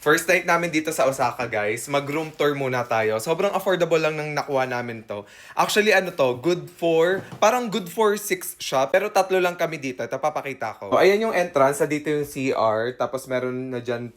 First night namin dito sa Osaka, guys. Mag-room tour muna tayo. Sobrang affordable lang nang nakuha namin to. Actually, ano to, parang good for 6 siya. Pero 3 lang kami dito. Ito, papakita ko. So, ayan yung entrance. Dito yung CR. Tapos meron na dyan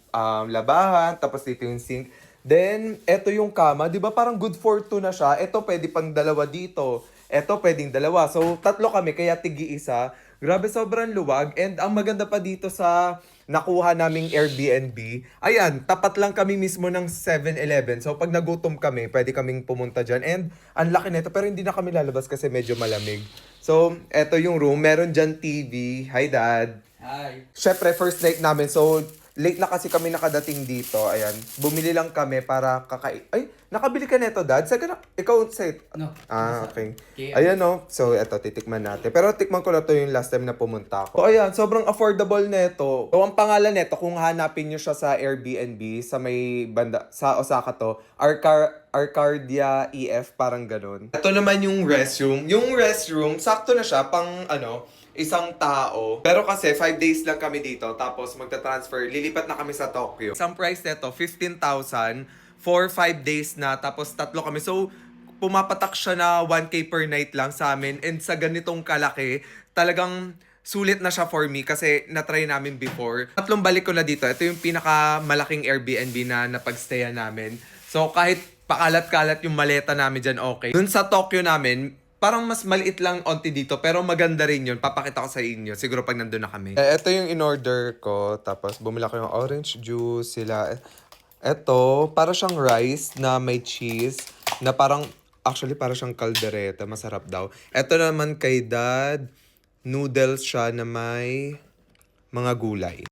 labahan. Tapos dito yung sink. Then, eto yung kama. Di ba parang good for 2 na siya? Eto, pwede pang dalawa dito. Eto, pwedeng dalawa. So, 3 kami, kaya tigi-isa. Grabe, sobrang luwag. And ang maganda pa dito sa nakuha naming Airbnb, ayan, tapat lang kami mismo ng 7-Eleven. So, pag nagutom kami, pwede kaming pumunta dyan. And ang laki nito, pero hindi na kami lalabas kasi medyo malamig. So, eto yung room. Meron dyan TV. Hi, Dad. Hi. Syempre, first night namin. So, late na kasi kami nakadating dito. Ayan. Bumili lang kami para Ay, nakabili ka neto, Dad? Ikaw, say... No. Okay. Okay. Ayan, no. So, eto, titikman natin. Pero tikman ko na to yung last time na pumunta ako. So, ayan, sobrang affordable neto. So, ang pangalan neto, kung hanapin nyo siya sa Airbnb, sa may banda, sa Osaka to, Arcadia EF, parang ganun. Ito naman yung restroom. Yung restroom, sakto na siya, pang, isang tao. Pero kasi 5 days lang kami dito, tapos magta-transfer, lilipat na kami sa Tokyo. Isang price nito, 15,000 for 5 days na, tapos 3 kami. So, pumapatak siya na 1K per night lang sa amin. And sa ganitong kalaki, talagang sulit na siya for me kasi na-try namin before. 3 balik ko na dito. Ito yung pinakamalaking Airbnb na napagstayan namin. So, kahit pakalat-kalat yung maleta namin dyan, okay. Dun sa Tokyo namin, parang mas maliit lang onti dito, pero maganda rin yun. Papakita ko sa inyo, siguro pag nandun na kami. Ito yung in-order ko, tapos bumila ko yung orange juice, sila. Ito, para siyang rice na may cheese, na parang, actually para siyang kaldereta, masarap daw. Ito naman kay Dad, noodles siya na may mga gulay.